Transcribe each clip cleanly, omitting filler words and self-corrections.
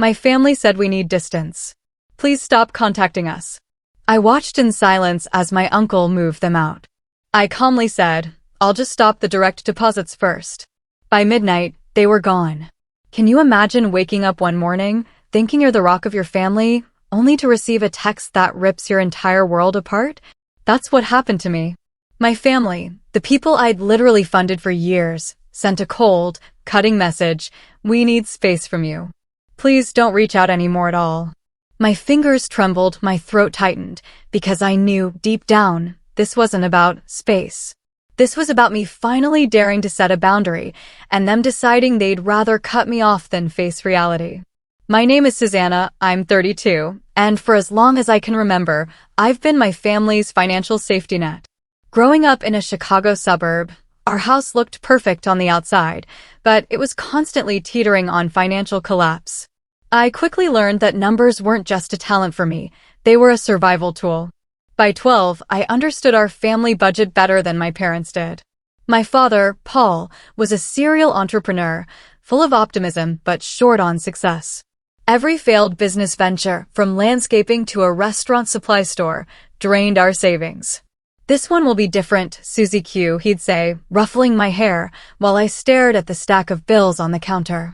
My family said we need distance. Please stop contacting us. I watched in silence as my uncle moved them out. I calmly said, I'll just stop the direct deposits first. By midnight, they were gone. Can you imagine waking up one morning, thinking you're the rock of your family, only to receive a text that rips your entire world apart? That's what happened to me. My family, the people I'd literally funded for years, sent a cold, cutting message, "We need space from you. Please don't reach out anymore at all." My fingers trembled, my throat tightened, because I knew, deep down, this wasn't about space. This was about me finally daring to set a boundary, and them deciding they'd rather cut me off than face reality. My name is Susanna, I'm 32, and for as long as I can remember, I've been my family's financial safety net. Growing up in a Chicago suburb, our house looked perfect on the outside, but it was constantly teetering on financial collapse. I quickly learned that numbers weren't just a talent for me, they were a survival tool. By 12, I understood our family budget better than my parents did. My father, Paul, was a serial entrepreneur, full of optimism but short on success. Every failed business venture, from landscaping to a restaurant supply store, drained our savings. "This one will be different, Susie Q," he'd say, ruffling my hair, while I stared at the stack of bills on the counter.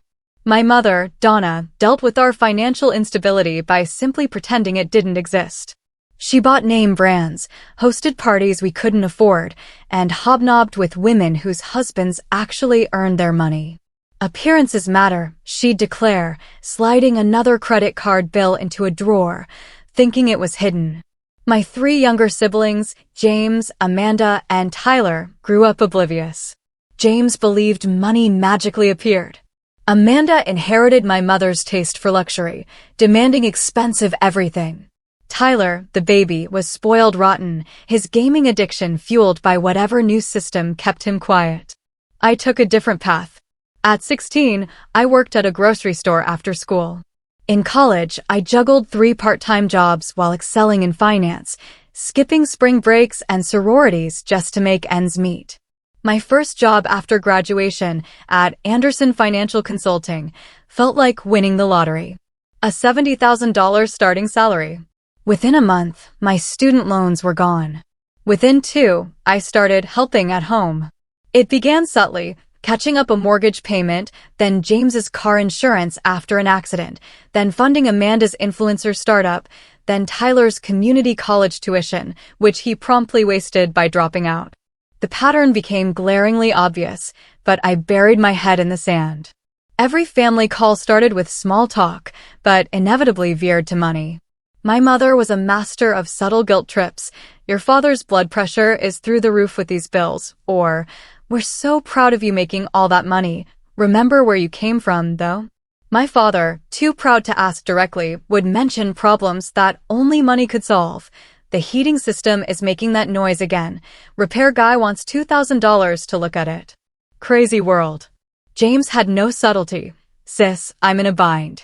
My mother, Donna, dealt with our financial instability by simply pretending it didn't exist. She bought name brands, hosted parties we couldn't afford, and hobnobbed with women whose husbands actually earned their money. "Appearances matter," she'd declare, sliding another credit card bill into a drawer, thinking it was hidden. My 3 younger siblings, James, Amanda, and Tyler, grew up oblivious. James believed money magically appeared. Amanda inherited my mother's taste for luxury, demanding expensive everything. Tyler, the baby, was spoiled rotten, his gaming addiction fueled by whatever new system kept him quiet. I took a different path. At 16, I worked at a grocery store after school. In college, I juggled 3 part-time jobs while excelling in finance, skipping spring breaks and sororities just to make ends meet. My first job after graduation at Anderson Financial Consulting felt like winning the lottery. A $70,000 starting salary. Within a month, my student loans were gone. Within 2, I started helping at home. It began subtly, catching up a mortgage payment, then James's car insurance after an accident, then funding Amanda's influencer startup, then Tyler's community college tuition, which he promptly wasted by dropping out. The pattern became glaringly obvious, but I buried my head in the sand. Every family call started with small talk, but inevitably veered to money. My mother was a master of subtle guilt trips. "Your father's blood pressure is through the roof with these bills," or "We're so proud of you making all that money. Remember where you came from, though?" My father, too proud to ask directly, would mention problems that only money could solve. "The heating system is making that noise again. Repair guy wants $2,000 to look at it." Crazy world. James had no subtlety. "Sis, I'm in a bind.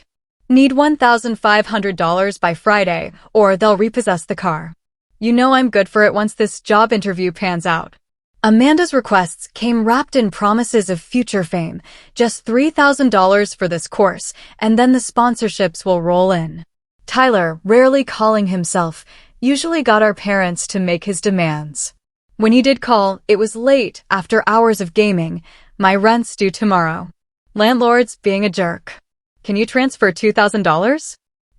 Need $1,500 by Friday, or they'll repossess the car. You know I'm good for it once this job interview pans out." Amanda's requests came wrapped in promises of future fame, just $3,000 for this course, and then the sponsorships will roll in. Tyler, rarely calling himself, usually got our parents to make his demands. When he did call, it was late, after hours of gaming. "My rent's due tomorrow." Landlord's being a jerk. "Can you transfer $2,000?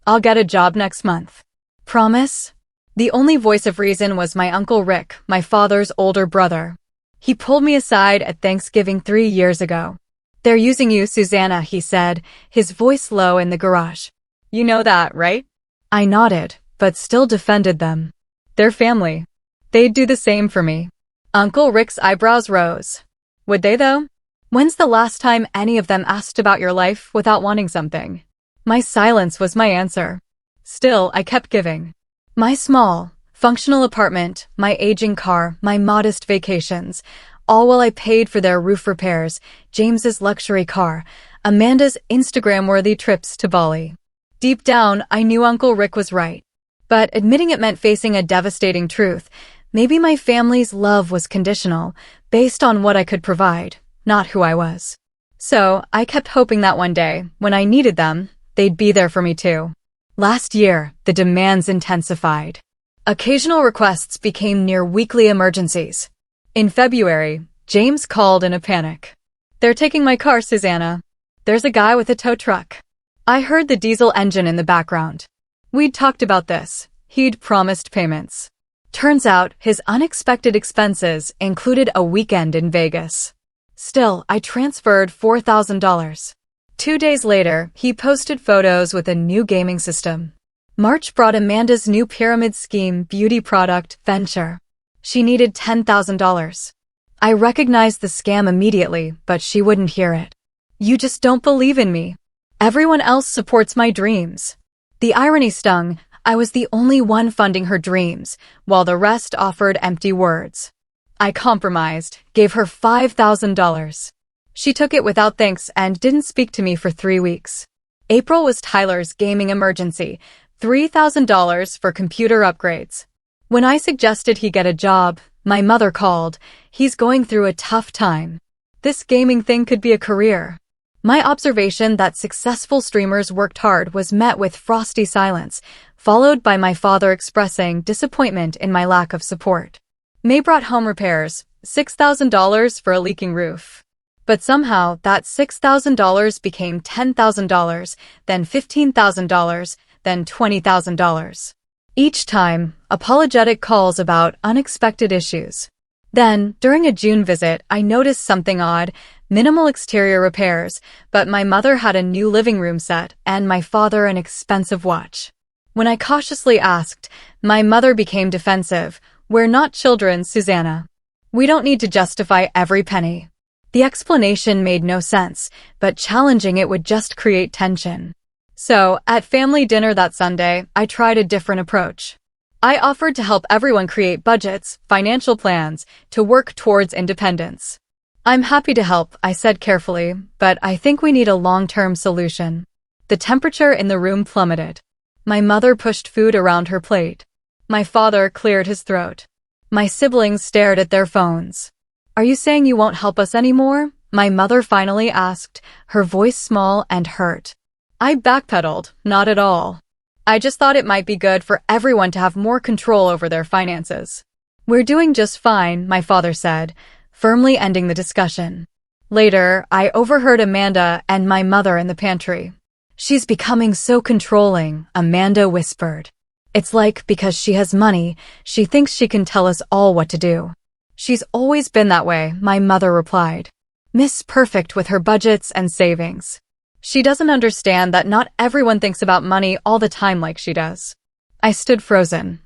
I'll get a job next month." Promise? The only voice of reason was my Uncle Rick, my father's older brother. He pulled me aside at Thanksgiving 3 years ago. "They're using you, Susanna," he said, his voice low in the garage. "You know that, right?" I nodded, but still defended them. "They're family. They'd do the same for me." Uncle Rick's eyebrows rose. "Would they, though? When's the last time any of them asked about your life without wanting something?" My silence was my answer. Still, I kept giving. My small, functional apartment, my aging car, my modest vacations, all while I paid for their roof repairs, James's luxury car, Amanda's Instagram-worthy trips to Bali. Deep down, I knew Uncle Rick was right. But admitting it meant facing a devastating truth. Maybe my family's love was conditional, based on what I could provide, not who I was. So, I kept hoping that one day, when I needed them, they'd be there for me too. Last year, the demands intensified. Occasional requests became near weekly emergencies. In February, James called in a panic. "They're taking my car, Susanna. There's a guy with a tow truck." I heard the diesel engine in the background. We'd talked about this. He'd promised payments. Turns out, his unexpected expenses included a weekend in Vegas. Still, I transferred $4,000. 2 days later, he posted photos with a new gaming system. March brought Amanda's new pyramid scheme beauty product venture. She needed $10,000. I recognized the scam immediately, but she wouldn't hear it. "You just don't believe in me. Everyone else supports my dreams." The irony stung. I was the only one funding her dreams, while the rest offered empty words. I compromised, gave her $5,000. She took it without thanks and didn't speak to me for 3 weeks. April was Tyler's gaming emergency, $3,000 for computer upgrades. When I suggested he get a job, my mother called. "He's going through a tough time. This gaming thing could be a career." My observation that successful streamers worked hard was met with frosty silence, followed by my father expressing disappointment in my lack of support. May brought home repairs, $6,000 for a leaking roof. But somehow, that $6,000 became $10,000, then $15,000, then $20,000. Each time, apologetic calls about unexpected issues. Then, during a June visit, I noticed something odd: minimal exterior repairs, but my mother had a new living room set and my father an expensive watch. When I cautiously asked, my mother became defensive. "We're not children, Susanna. We don't need to justify every penny." The explanation made no sense, but challenging it would just create tension. So, at family dinner that Sunday, I tried a different approach. I offered to help everyone create budgets, financial plans, to work towards independence. "I'm happy to help," I said carefully, "but I think we need a long-term solution." The temperature in the room plummeted. My mother pushed food around her plate. My father cleared his throat. My siblings stared at their phones. "Are you saying you won't help us anymore?" my mother finally asked, her voice small and hurt. I backpedaled. "Not at all. I just thought it might be good for everyone to have more control over their finances." "We're doing just fine," my father said, firmly ending the discussion. Later, I overheard Amanda and my mother in the pantry. "She's becoming so controlling," Amanda whispered. "It's like because she has money, she thinks she can tell us all what to do." "She's always been that way," my mother replied. "Miss Perfect with her budgets and savings. She doesn't understand that not everyone thinks about money all the time like she does." I stood frozen,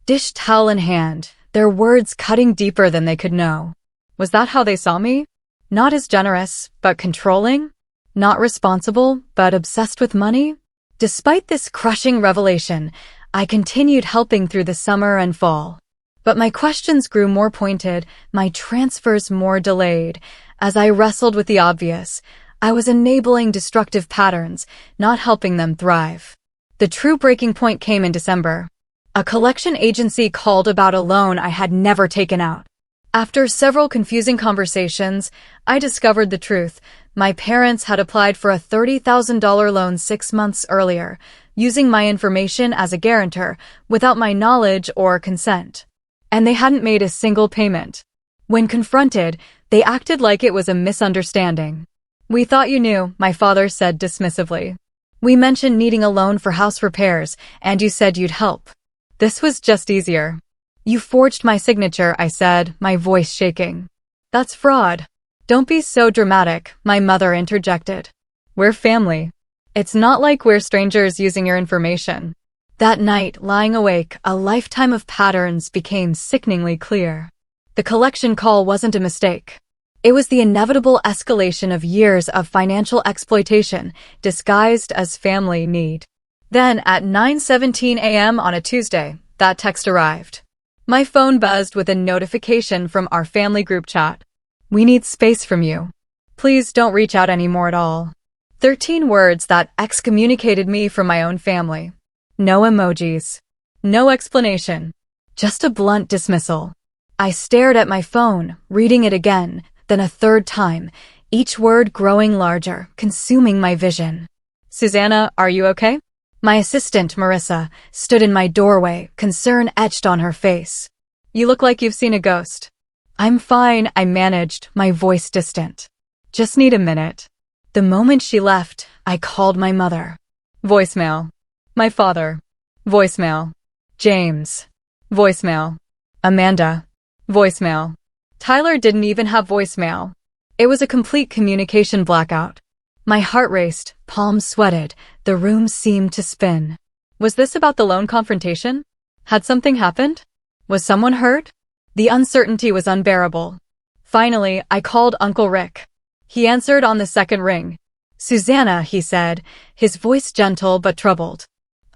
dish towel in hand, their words cutting deeper than they could know. Was that how they saw me? Not as generous, but controlling? Not responsible, but obsessed with money? Despite this crushing revelation, I continued helping through the summer and fall. But my questions grew more pointed, my transfers more delayed. As I wrestled with the obvious, I was enabling destructive patterns, not helping them thrive. The true breaking point came in December. A collection agency called about a loan I had never taken out. After several confusing conversations, I discovered the truth. My parents had applied for a $30,000 loan 6 months earlier, using my information as a guarantor, without my knowledge or consent. And they hadn't made a single payment. When confronted, they acted like it was a misunderstanding. "We thought you knew," my father said dismissively. "We mentioned needing a loan for house repairs, and you said you'd help. This was just easier." "You forged my signature," I said, my voice shaking. "That's fraud." "Don't be so dramatic," my mother interjected. "We're family. It's not like we're strangers using your information." That night, lying awake, a lifetime of patterns became sickeningly clear. The collection call wasn't a mistake. It was the inevitable escalation of years of financial exploitation, disguised as family need. Then, at 9:17 a.m. on a Tuesday, that text arrived. My phone buzzed with a notification from our family group chat. "We need space from you. Please don't reach out anymore at all." 13 words that excommunicated me from my own family. No emojis. No explanation. Just a blunt dismissal. I stared at my phone, reading it again, then a third time, each word growing larger, consuming my vision. Susanna, are you okay? My assistant, Marissa, stood in my doorway, concern etched on her face. You look like you've seen a ghost. I'm fine, I managed, my voice distant. Just need a minute. The moment she left, I called my mother. Voicemail. My father. Voicemail. James. Voicemail. Amanda. Voicemail. Tyler didn't even have voicemail. It was a complete communication blackout. My heart raced, palms sweated, the room seemed to spin. Was this about the loan confrontation? Had something happened? Was someone hurt? The uncertainty was unbearable. Finally, I called Uncle Rick. He answered on the second ring. Susanna, he said, his voice gentle but troubled.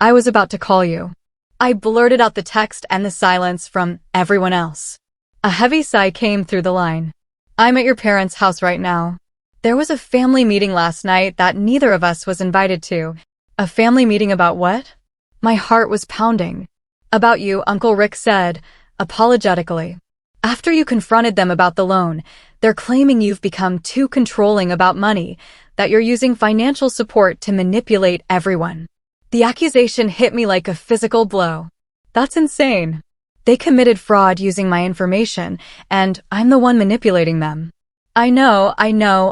I was about to call you. I blurted out the text and the silence from everyone else. A heavy sigh came through the line. I'm at your parents' house right now. There was a family meeting last night that neither of us was invited to. A family meeting about what? My heart was pounding. About you, Uncle Rick said, apologetically. After you confronted them about the loan, they're claiming you've become too controlling about money, that you're using financial support to manipulate everyone. The accusation hit me like a physical blow. That's insane. They committed fraud using my information, and I'm the one manipulating them. I know,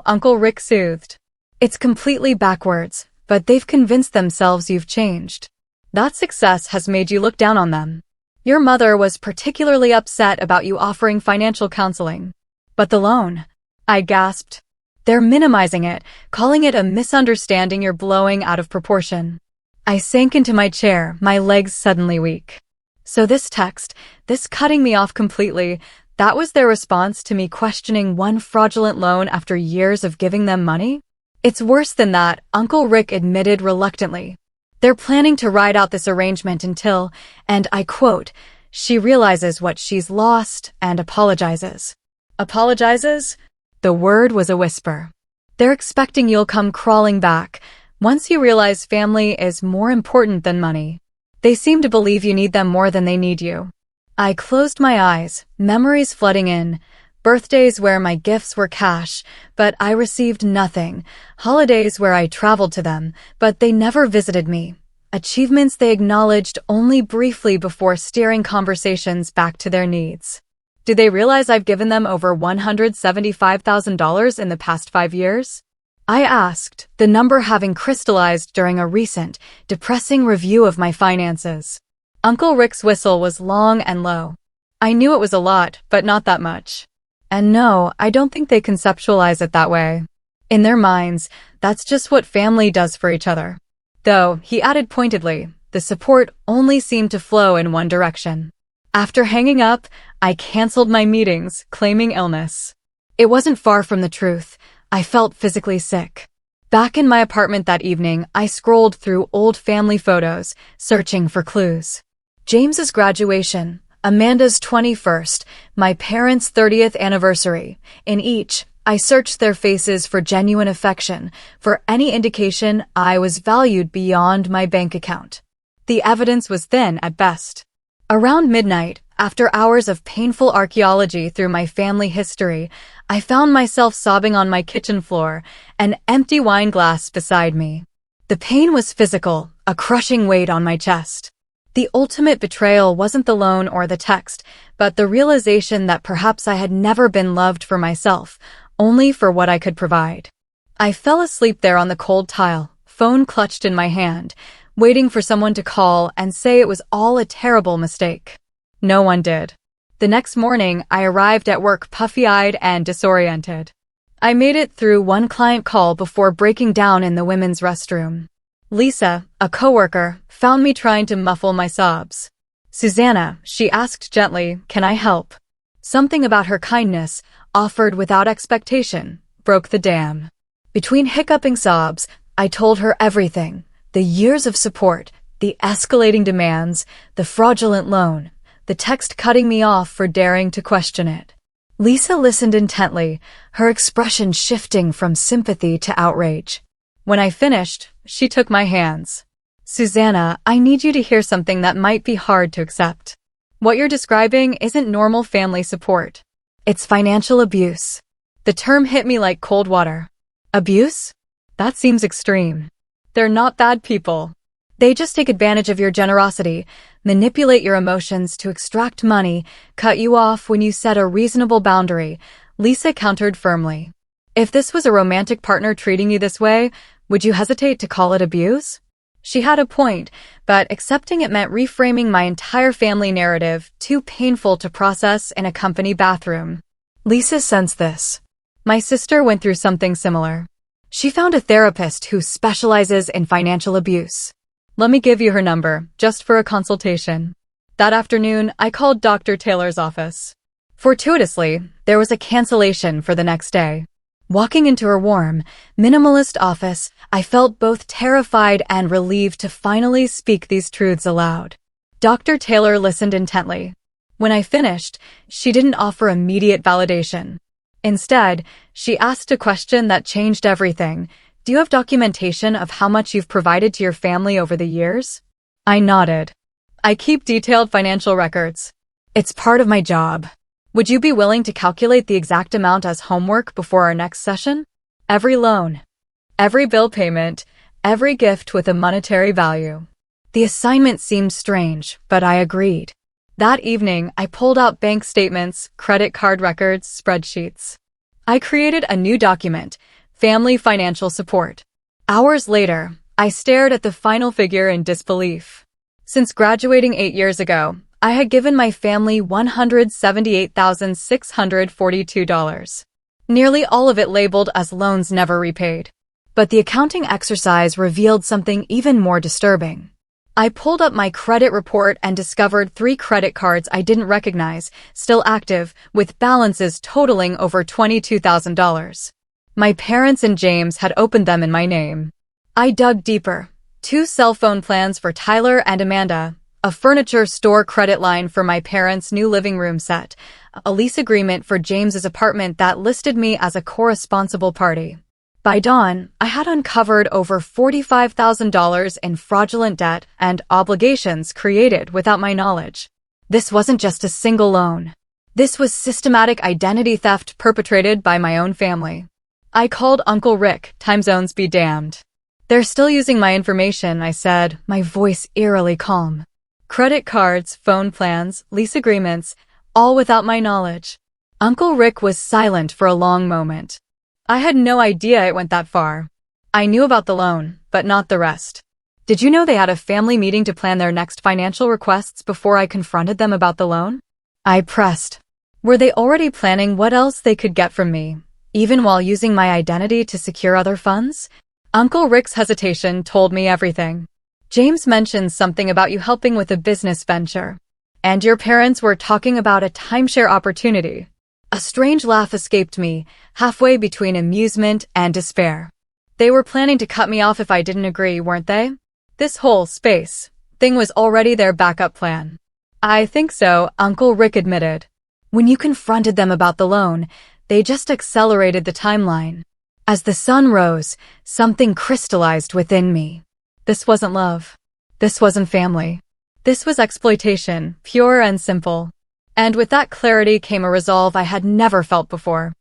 Uncle Rick soothed. It's completely backwards, but they've convinced themselves you've changed. That success has made you look down on them. Your mother was particularly upset about you offering financial counseling. But the loan, I gasped. They're minimizing it, calling it a misunderstanding you're blowing out of proportion. I sank into my chair, my legs suddenly weak. So this text, this cutting me off completely, that was their response to me questioning one fraudulent loan after years of giving them money? It's worse than that, Uncle Rick admitted reluctantly. They're planning to ride out this arrangement until, and I quote, she realizes what she's lost and apologizes. Apologizes? The word was a whisper. They're expecting you'll come crawling back once you realize family is more important than money. They seem to believe you need them more than they need you. I closed my eyes, memories flooding in, birthdays where my gifts were cash, but I received nothing, holidays where I traveled to them, but they never visited me, achievements they acknowledged only briefly before steering conversations back to their needs. Do they realize I've given them over $175,000 in the past 5 years? I asked, the number having crystallized during a recent, depressing review of my finances. Uncle Rick's whistle was long and low. I knew it was a lot, but not that much. And no, I don't think they conceptualize it that way. In their minds, that's just what family does for each other. Though, he added pointedly, the support only seemed to flow in one direction. After hanging up, I canceled my meetings, claiming illness. It wasn't far from the truth. I felt physically sick. Back in my apartment that evening, I scrolled through old family photos, searching for clues. James's graduation, Amanda's 21st, my parents' 30th anniversary. In each, I searched their faces for genuine affection, for any indication I was valued beyond my bank account. The evidence was thin at best. Around midnight, after hours of painful archaeology through my family history, I found myself sobbing on my kitchen floor, an empty wine glass beside me. The pain was physical, a crushing weight on my chest. The ultimate betrayal wasn't the loan or the text, but the realization that perhaps I had never been loved for myself, only for what I could provide. I fell asleep there on the cold tile, phone clutched in my hand, waiting for someone to call and say it was all a terrible mistake. No one did. The next morning, I arrived at work puffy-eyed and disoriented. I made it through one client call before breaking down in the women's restroom. Lisa, a coworker, found me trying to muffle my sobs. Susanna, she asked gently, can I help? Something about her kindness, offered without expectation, broke the dam. Between hiccuping sobs, I told her everything. The years of support, the escalating demands, the fraudulent loan, the text cutting me off for daring to question it. Lisa listened intently, her expression shifting from sympathy to outrage. When I finished, she took my hands. Susanna, I need you to hear something that might be hard to accept. What you're describing isn't normal family support. It's financial abuse. The term hit me like cold water. Abuse? That seems extreme. They're not bad people. They just take advantage of your generosity, manipulate your emotions to extract money, cut you off when you set a reasonable boundary, Lisa countered firmly. If this was a romantic partner treating you this way, would you hesitate to call it abuse? She had a point, but accepting it meant reframing my entire family narrative, too painful to process in a company bathroom. Lisa sensed this. My sister went through something similar. She found a therapist who specializes in financial abuse. Let me give you her number, just for a consultation. That afternoon, I called Dr. Taylor's office. Fortuitously, there was a cancellation for the next day. Walking into her warm, minimalist office, I felt both terrified and relieved to finally speak these truths aloud. Dr. Taylor listened intently. When I finished, she didn't offer immediate validation. Instead, she asked a question that changed everything. Do you have documentation of how much you've provided to your family over the years? I nodded. I keep detailed financial records. It's part of my job. Would you be willing to calculate the exact amount as homework before our next session? Every loan, every bill payment, every gift with a monetary value. The assignment seemed strange, but I agreed. That evening, I pulled out bank statements, credit card records, spreadsheets. I created a new document, Family Financial Support. Hours later, I stared at the final figure in disbelief. Since graduating 8 years ago, I had given my family $178,642. Nearly all of it labeled as loans never repaid. But the accounting exercise revealed something even more disturbing. I pulled up my credit report and discovered 3 credit cards I didn't recognize, still active, with balances totaling over $22,000. My parents and James had opened them in my name. I dug deeper. 2 cell phone plans for Tyler and Amanda, a furniture store credit line for my parents' new living room set, a lease agreement for James's apartment that listed me as a co-responsible party. By dawn, I had uncovered over $45,000 in fraudulent debt and obligations created without my knowledge. This wasn't just a single loan. This was systematic identity theft perpetrated by my own family. I called Uncle Rick, time zones be damned. They're still using my information, I said, my voice eerily calm. Credit cards, phone plans, lease agreements, all without my knowledge. Uncle Rick was silent for a long moment. I had no idea it went that far. I knew about the loan, but not the rest. Did you know they had a family meeting to plan their next financial requests before I confronted them about the loan? I pressed. Were they already planning what else they could get from me, even while using my identity to secure other funds? Uncle Rick's hesitation told me everything. James mentioned something about you helping with a business venture. And your parents were talking about a timeshare opportunity. A strange laugh escaped me, halfway between amusement and despair. They were planning to cut me off if I didn't agree, weren't they? This whole space thing was already their backup plan. I think so, Uncle Rick admitted. When you confronted them about the loan, they just accelerated the timeline. As the sun rose, something crystallized within me. This wasn't love. This wasn't family. This was exploitation, pure and simple. And with that clarity came a resolve I had never felt before.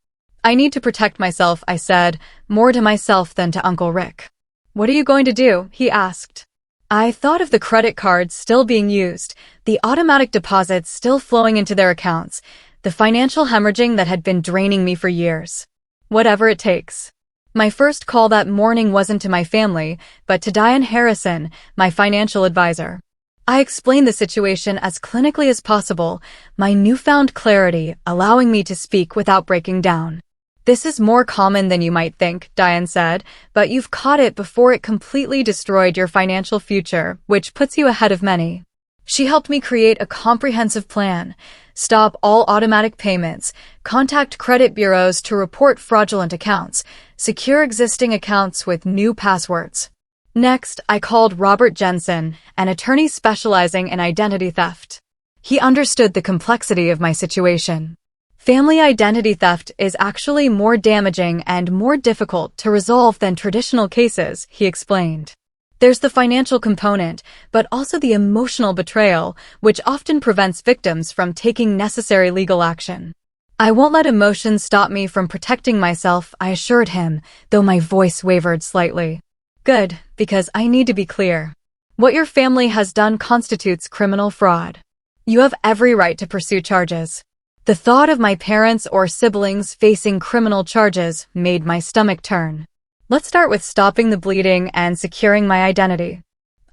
I need to protect myself, I said, more to myself than to Uncle Rick. What are you going to do? He asked. I thought of the credit cards still being used, the automatic deposits still flowing into their accounts, the financial hemorrhaging that had been draining me for years. Whatever it takes. My first call that morning wasn't to my family, but to Diane Harrison, my financial advisor. I explained the situation as clinically as possible, my newfound clarity allowing me to speak without breaking down. This is more common than you might think, Diane said, but you've caught it before it completely destroyed your financial future, which puts you ahead of many. She helped me create a comprehensive plan, stop all automatic payments, contact credit bureaus to report fraudulent accounts, secure existing accounts with new passwords. Next, I called Robert Jensen, an attorney specializing in identity theft. He understood the complexity of my situation. Family identity theft is actually more damaging and more difficult to resolve than traditional cases, he explained. There's the financial component, but also the emotional betrayal, which often prevents victims from taking necessary legal action. I won't let emotions stop me from protecting myself, I assured him, though my voice wavered slightly. Good, because I need to be clear. What your family has done constitutes criminal fraud. You have every right to pursue charges. The thought of my parents or siblings facing criminal charges made my stomach turn. Let's start with stopping the bleeding and securing my identity.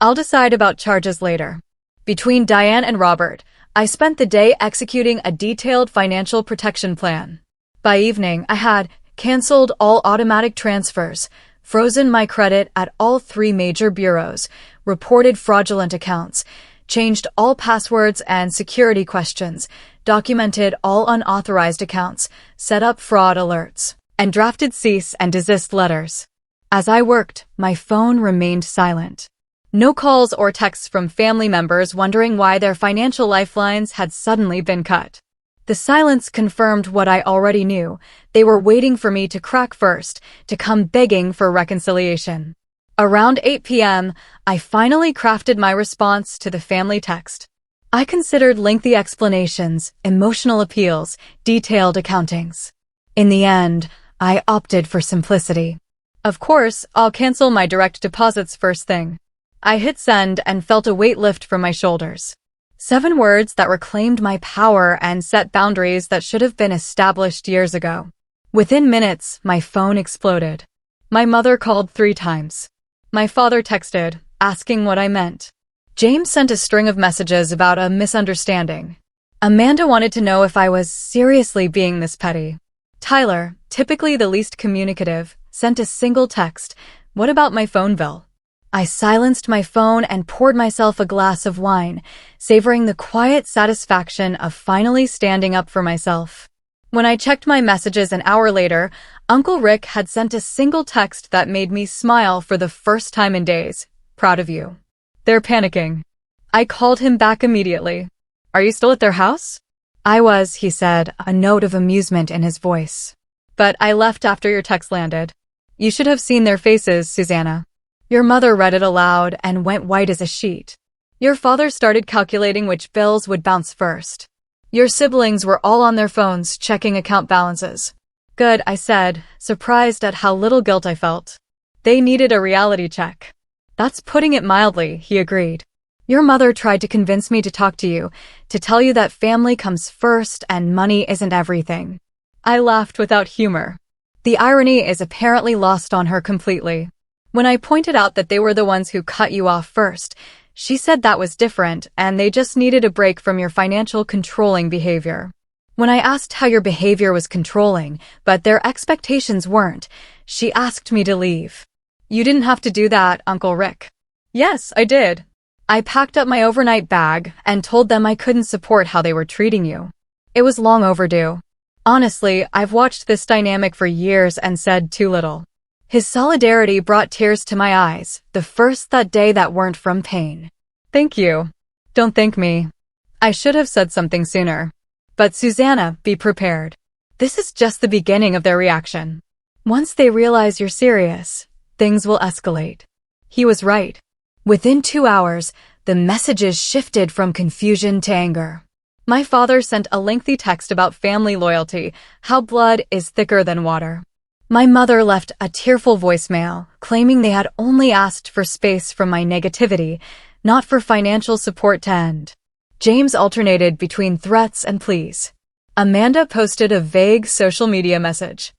I'll decide about charges later. Between Diane and Robert, I spent the day executing a detailed financial protection plan. By evening, I had canceled all automatic transfers, frozen my credit at all 3 major bureaus, reported fraudulent accounts, changed all passwords and security questions, documented all unauthorized accounts, set up fraud alerts, and drafted cease and desist letters. As I worked, my phone remained silent. No calls or texts from family members wondering why their financial lifelines had suddenly been cut. The silence confirmed what I already knew. They were waiting for me to crack first, to come begging for reconciliation. Around 8 p.m., I finally crafted my response to the family text. I considered lengthy explanations, emotional appeals, detailed accountings. In the end, I opted for simplicity. Of course, I'll cancel my direct deposits first thing. I hit send and felt a weight lift from my shoulders. 7 words that reclaimed my power and set boundaries that should have been established years ago. Within minutes, my phone exploded. My mother called 3 times. My father texted, asking what I meant. James sent a string of messages about a misunderstanding. Amanda wanted to know if I was seriously being this petty. Tyler, typically the least communicative, sent a single text, "What about my phone bill?" I silenced my phone and poured myself a glass of wine, savoring the quiet satisfaction of finally standing up for myself. When I checked my messages an hour later, Uncle Rick had sent a single text that made me smile for the first time in days. "Proud of you." They're panicking. I called him back immediately. "Are you still at their house?" "I was," he said, a note of amusement in his voice. "But I left after your text landed." "You should have seen their faces, Susanna." Your mother read it aloud and went white as a sheet. Your father started calculating which bills would bounce first. Your siblings were all on their phones checking account balances. "Good," I said, surprised at how little guilt I felt. They needed a reality check. "That's putting it mildly," he agreed. "Your mother tried to convince me to talk to you, to tell you that family comes first and money isn't everything." I laughed without humor. The irony is apparently lost on her completely. When I pointed out that they were the ones who cut you off first, she said that was different and they just needed a break from your financial controlling behavior. When I asked how your behavior was controlling, but their expectations weren't, she asked me to leave. "You didn't have to do that, Uncle Rick." "Yes, I did." I packed up my overnight bag and told them I couldn't support how they were treating you. It was long overdue. Honestly, I've watched this dynamic for years and said too little. His solidarity brought tears to my eyes, the first that day that weren't from pain. "Thank you." "Don't thank me. I should have said something sooner." "But Susanna, be prepared. This is just the beginning of their reaction. Once they realize you're serious, things will escalate." He was right. Within 2 hours, the messages shifted from confusion to anger. My father sent a lengthy text about family loyalty, how blood is thicker than water. My mother left a tearful voicemail, claiming they had only asked for space from my negativity, not for financial support to end. James alternated between threats and pleas. Amanda posted a vague social media message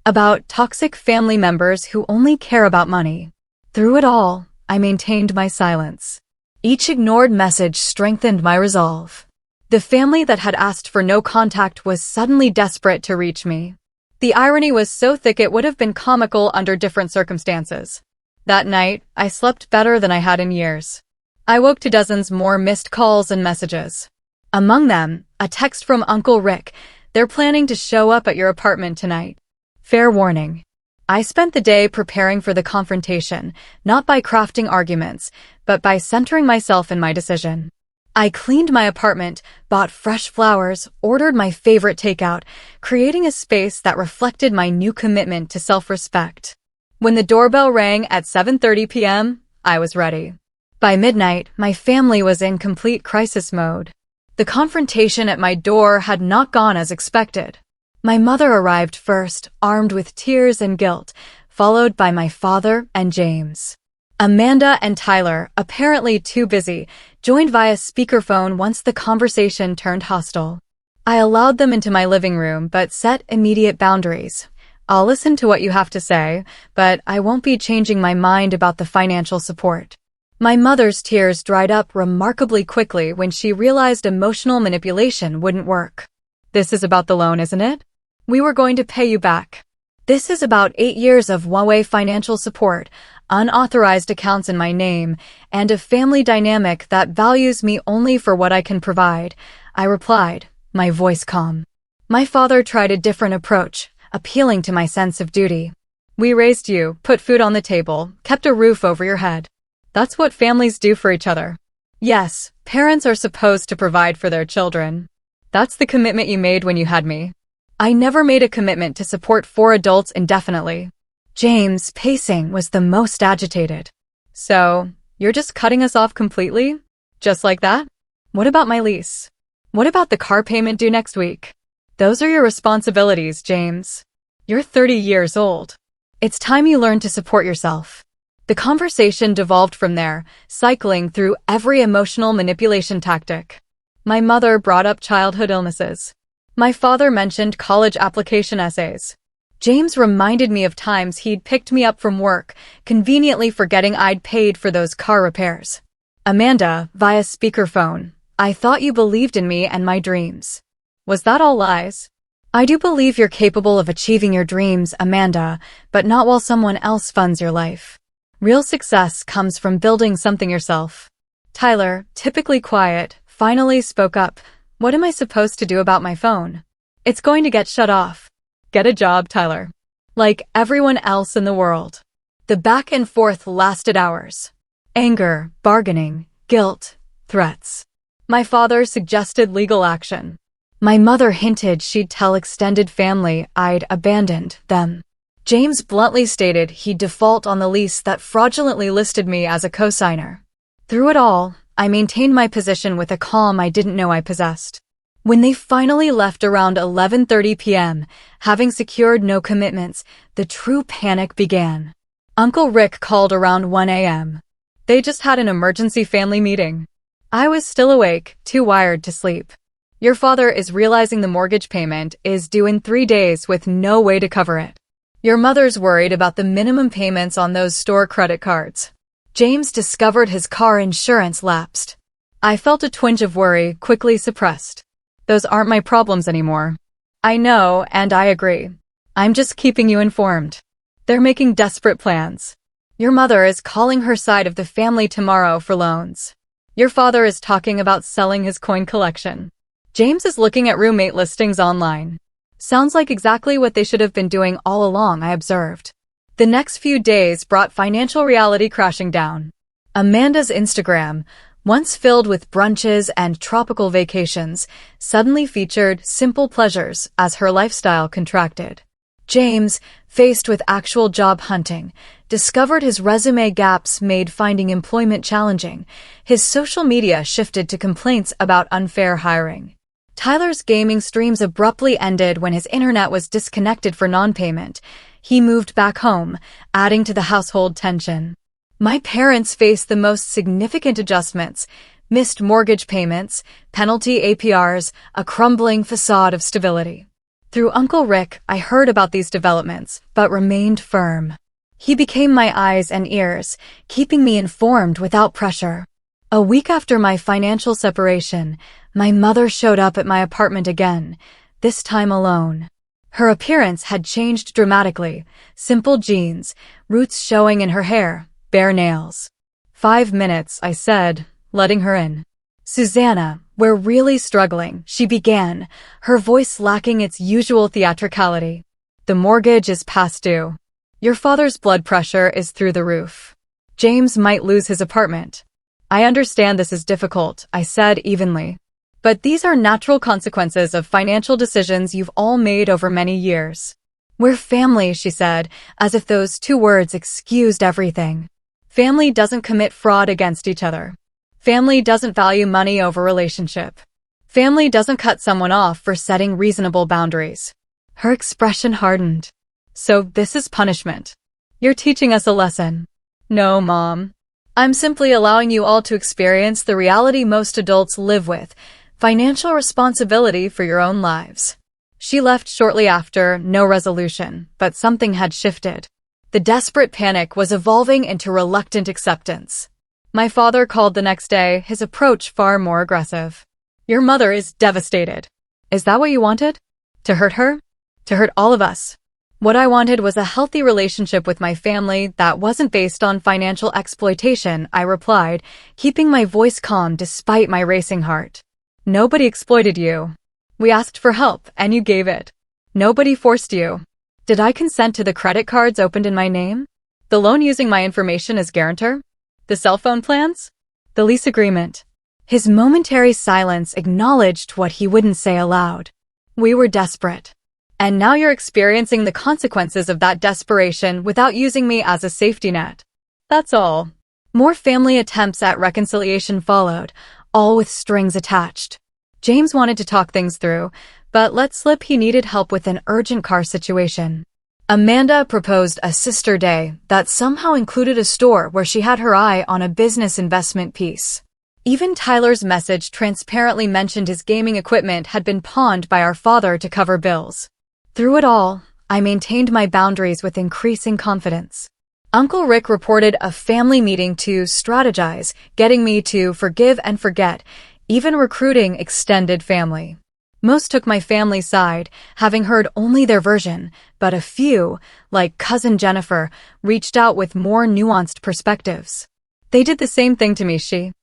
about toxic family members who only care about money. Through it all, I maintained my silence. Each ignored message strengthened my resolve. The family that had asked for no contact was suddenly desperate to reach me. The irony was so thick it would have been comical under different circumstances. That night, I slept better than I had in years. I woke to dozens more missed calls and messages. Among them, a text from Uncle Rick. "They're planning to show up at your apartment tonight. Fair warning." I spent the day preparing for the confrontation, not by crafting arguments, but by centering myself in my decision. I cleaned my apartment, bought fresh flowers, ordered my favorite takeout, creating a space that reflected my new commitment to self-respect. When the doorbell rang at 7:30 p.m., I was ready. By midnight, my family was in complete crisis mode. The confrontation at my door had not gone as expected. My mother arrived first, armed with tears and guilt, followed by my father and James. Amanda and Tyler, apparently too busy, joined via speakerphone once the conversation turned hostile. I allowed them into my living room but set immediate boundaries. I'll listen to what you have to say, but I won't be changing my mind about the financial support. My mother's tears dried up remarkably quickly when she realized emotional manipulation wouldn't work. This is about the loan, isn't it? We were going to pay you back. This is about 8 years of Huawei financial support, unauthorized accounts in my name, and a family dynamic that values me only for what I can provide, I replied, my voice calm. My father tried a different approach, appealing to my sense of duty. We raised you, put food on the table, kept a roof over your head. That's what families do for each other. Yes, parents are supposed to provide for their children. That's the commitment you made when you had me. I never made a commitment to support 4 adults indefinitely. James, pacing, was the most agitated. So, you're just cutting us off completely? Just like that? What about my lease? What about the car payment due next week? Those are your responsibilities, James. You're 30 years old. It's time you learn to support yourself. The conversation devolved from there, cycling through every emotional manipulation tactic. My mother brought up childhood illnesses. My father mentioned college application essays. James reminded me of times he'd picked me up from work, conveniently forgetting I'd paid for those car repairs. Amanda, via speakerphone, I thought you believed in me and my dreams. Was that all lies? I do believe you're capable of achieving your dreams, Amanda, but not while someone else funds your life. Real success comes from building something yourself. Tyler, typically quiet, finally spoke up. What am I supposed to do about my phone? It's going to get shut off. Get a job, Tyler. Like everyone else in the world. The back and forth lasted hours. Anger, bargaining, guilt, threats. My father suggested legal action. My mother hinted she'd tell extended family I'd abandoned them. James bluntly stated he'd default on the lease that fraudulently listed me as a cosigner. Through it all, I maintained my position with a calm I didn't know I possessed. When they finally left around 11:30 p.m., having secured no commitments, the true panic began. Uncle Rick called around 1 a.m. They just had an emergency family meeting. I was still awake, too wired to sleep. Your father is realizing the mortgage payment is due in 3 days with no way to cover it. Your mother's worried about the minimum payments on those store credit cards. James discovered his car insurance lapsed. I felt a twinge of worry, quickly suppressed. Those aren't my problems anymore. I know, and I agree. I'm just keeping you informed. They're making desperate plans. Your mother is calling her side of the family tomorrow for loans. Your father is talking about selling his coin collection. James is looking at roommate listings online. Sounds like exactly what they should have been doing all along, I observed. The next few days brought financial reality crashing down. Amanda's Instagram, once filled with brunches and tropical vacations, suddenly featured simple pleasures as her lifestyle contracted. James, faced with actual job hunting, discovered his resume gaps made finding employment challenging. His social media shifted to complaints about unfair hiring. Tyler's gaming streams abruptly ended when his internet was disconnected for non-payment. He moved back home, adding to the household tension. My parents faced the most significant adjustments: missed mortgage payments, penalty APRs, a crumbling facade of stability. Through Uncle Rick, I heard about these developments, but remained firm. He became my eyes and ears, keeping me informed without pressure. A week after my financial separation, my mother showed up at my apartment again, this time alone. Her appearance had changed dramatically: simple jeans, roots showing in her hair, bare nails. 5 minutes, I said, letting her in. Susanna, we're really struggling, she began, her voice lacking its usual theatricality. The mortgage is past due. Your father's blood pressure is through the roof. James might lose his apartment. I understand this is difficult, I said evenly. But these are natural consequences of financial decisions you've all made over many years. We're family, she said, as if those 2 words excused everything. Family doesn't commit fraud against each other. Family doesn't value money over relationship. Family doesn't cut someone off for setting reasonable boundaries. Her expression hardened. So this is punishment. You're teaching us a lesson. No, Mom. I'm simply allowing you all to experience the reality most adults live with, financial responsibility for your own lives. She left shortly after, no resolution, but something had shifted. The desperate panic was evolving into reluctant acceptance. My father called the next day, his approach far more aggressive. Your mother is devastated. Is that what you wanted? To hurt her? To hurt all of us? What I wanted was a healthy relationship with my family that wasn't based on financial exploitation, I replied, keeping my voice calm despite my racing heart. Nobody exploited you. We asked for help, and you gave it. Nobody forced you. Did I consent to the credit cards opened in my name? The loan using my information as guarantor? The cell phone plans? The lease agreement? His momentary silence acknowledged what he wouldn't say aloud. We were desperate. And now you're experiencing the consequences of that desperation without using me as a safety net. That's all. More family attempts at reconciliation followed, all with strings attached. James wanted to talk things through, but let slip he needed help with an urgent car situation. Amanda proposed a sister day that somehow included a store where she had her eye on a business investment piece. Even Tyler's message transparently mentioned his gaming equipment had been pawned by our father to cover bills. Through it all, I maintained my boundaries with increasing confidence. Uncle Rick reported a family meeting to strategize, getting me to forgive and forget, even recruiting extended family. Most took my family's side, having heard only their version, but a few, like cousin Jennifer, reached out with more nuanced perspectives. They did the same thing to me, she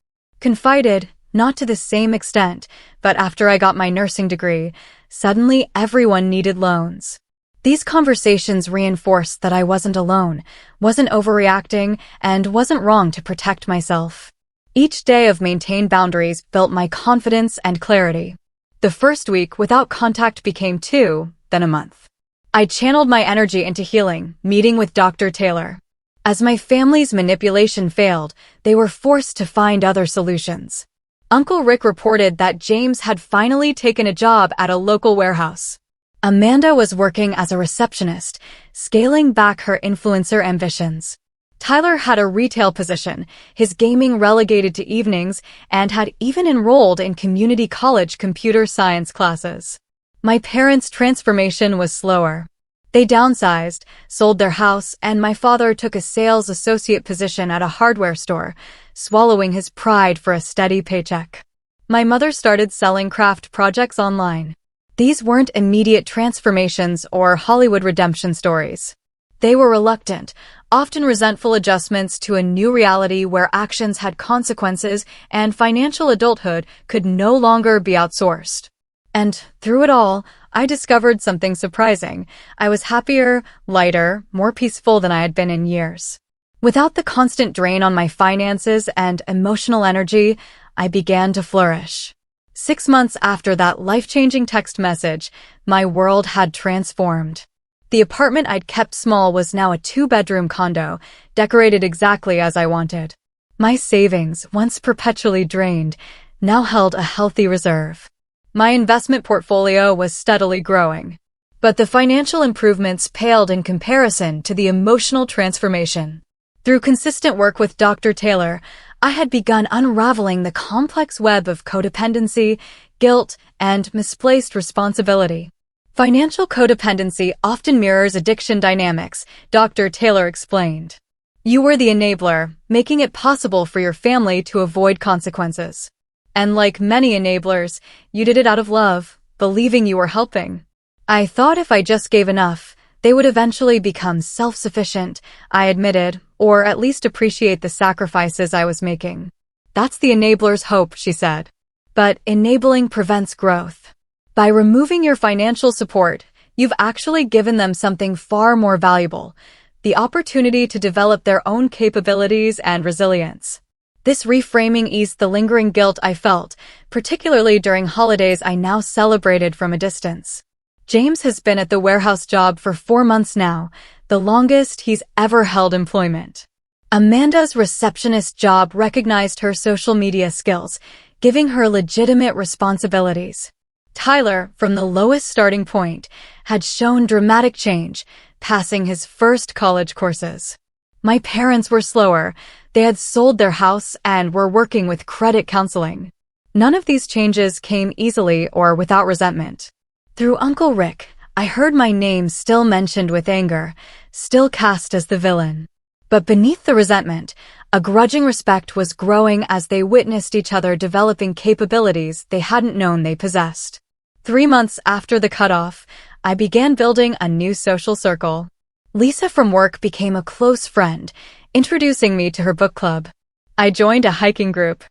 confided, not to the same extent, but after I got my nursing degree, suddenly everyone needed loans. These conversations reinforced that I wasn't alone, wasn't overreacting, and wasn't wrong to protect myself. Each day of maintained boundaries built my confidence and clarity. The first week without contact became 2, then a month. I channeled my energy into healing, meeting with Dr. Taylor. As my family's manipulation failed, they were forced to find other solutions. Uncle Rick reported that James had finally taken a job at a local warehouse. Amanda was working as a receptionist, scaling back her influencer ambitions. Tyler had a retail position, his gaming relegated to evenings, and had even enrolled in community college computer science classes. My parents' transformation was slower. They downsized, sold their house, and my father took a sales associate position at a hardware store, swallowing his pride for a steady paycheck. My mother started selling craft projects online. These weren't immediate transformations or Hollywood redemption stories. They were reluctant, often resentful adjustments to a new reality where actions had consequences and financial adulthood could no longer be outsourced. And through it all, I discovered something surprising. I was happier, lighter, more peaceful than I had been in years. Without the constant drain on my finances and emotional energy, I began to flourish. 6 months after that life-changing text message, my world had transformed. The apartment I'd kept small was now a 2-bedroom condo, decorated exactly as I wanted. My savings, once perpetually drained, now held a healthy reserve. My investment portfolio was steadily growing. But the financial improvements paled in comparison to the emotional transformation. Through consistent work with Dr. Taylor, I had begun unraveling the complex web of codependency, guilt, and misplaced responsibility. Financial codependency often mirrors addiction dynamics, Dr. Taylor explained. You were the enabler, making it possible for your family to avoid consequences. And like many enablers, you did it out of love, believing you were helping. I thought if I just gave enough, they would eventually become self-sufficient, I admitted, or at least appreciate the sacrifices I was making. That's the enabler's hope, she said. But enabling prevents growth. By removing your financial support, you've actually given them something far more valuable, the opportunity to develop their own capabilities and resilience. This reframing eased the lingering guilt I felt, particularly during holidays I now celebrated from a distance. James has been at the warehouse job for 4 months now, the longest he's ever held employment. Amanda's receptionist job recognized her social media skills, giving her legitimate responsibilities. Tyler, from the lowest starting point, had shown dramatic change, passing his first college courses. My parents were slower. They had sold their house and were working with credit counseling. None of these changes came easily or without resentment. Through Uncle Rick, I heard my name still mentioned with anger, still cast as the villain. But beneath the resentment, a grudging respect was growing as they witnessed each other developing capabilities they hadn't known they possessed. 3 months after the cutoff, I began building a new social circle. Lisa from work became a close friend, introducing me to her book club. I joined a hiking group.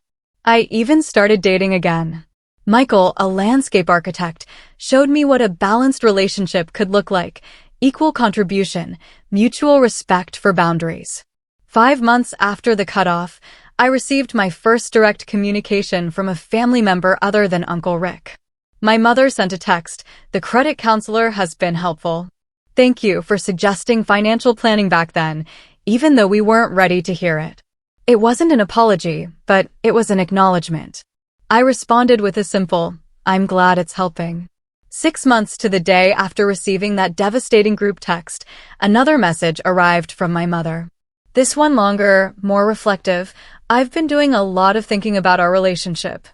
I even started dating again. Michael, a landscape architect, showed me what a balanced relationship could look like: equal contribution, mutual respect for boundaries. 5 months after the cutoff, I received my first direct communication from a family member other than Uncle Rick. My mother sent a text: "The credit counselor has been helpful. Thank you for suggesting financial planning back then, even though we weren't ready to hear it." It wasn't an apology, but it was an acknowledgement. I responded with a simple, "I'm glad it's helping." 6 months to the day after receiving that devastating group text, another message arrived from my mother. This one longer, more reflective. "I've been doing a lot of thinking about our relationship.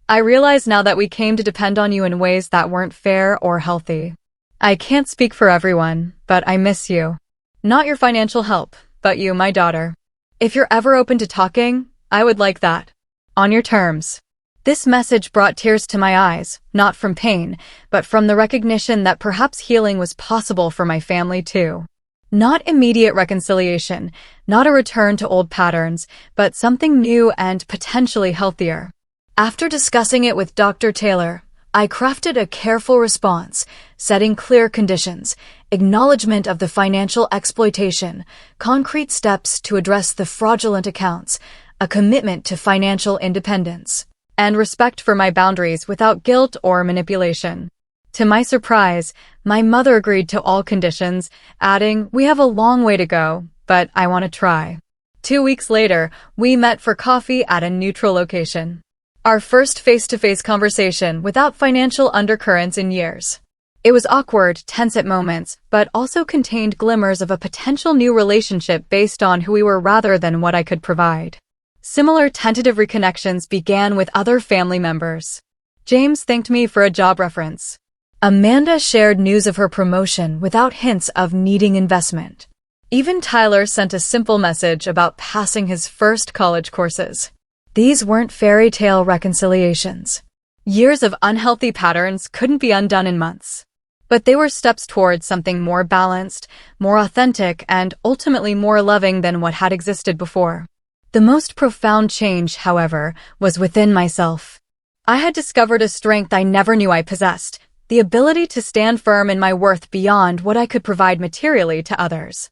I realize now that we came to depend on you in ways that weren't fair or healthy. I can't speak for everyone, but I miss you. Not your financial help, but you, my daughter. If you're ever open to talking, I would like that. On your terms." This message brought tears to my eyes, not from pain, but from the recognition that perhaps healing was possible for my family too. Not immediate reconciliation, not a return to old patterns, but something new and potentially healthier. After discussing it with Dr. Taylor, I crafted a careful response, setting clear conditions, acknowledgement of the financial exploitation, concrete steps to address the fraudulent accounts, a commitment to financial independence, and respect for my boundaries without guilt or manipulation. To my surprise, my mother agreed to all conditions, adding, "We have a long way to go, but I want to try." 2 weeks later, we met for coffee at a neutral location. Our first face-to-face conversation without financial undercurrents in years. It was awkward, tense at moments, but also contained glimmers of a potential new relationship based on who we were rather than what I could provide. Similar tentative reconnections began with other family members. James thanked me for a job reference. Amanda shared news of her promotion without hints of needing investment. Even Tyler sent a simple message about passing his first college courses. These weren't fairy tale reconciliations. Years of unhealthy patterns couldn't be undone in months. But they were steps towards something more balanced, more authentic, and ultimately more loving than what had existed before. The most profound change, however, was within myself. I had discovered a strength I never knew I possessed: the ability to stand firm in my worth beyond what I could provide materially to others.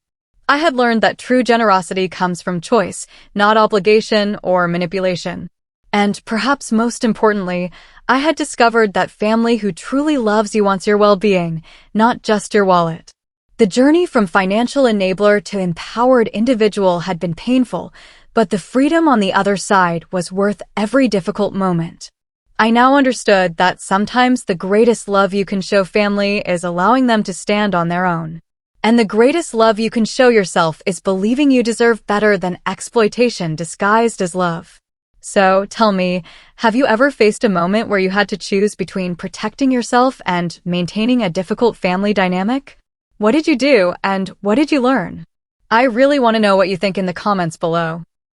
I had learned that true generosity comes from choice, not obligation or manipulation. And perhaps most importantly, I had discovered that family who truly loves you wants your well-being, not just your wallet. The journey from financial enabler to empowered individual had been painful, but the freedom on the other side was worth every difficult moment. I now understood that sometimes the greatest love you can show family is allowing them to stand on their own. And the greatest love you can show yourself is believing you deserve better than exploitation disguised as love. So, tell me, have you ever faced a moment where you had to choose between protecting yourself and maintaining a difficult family dynamic? What did you do, and what did you learn? I really want to know what you think in the comments below.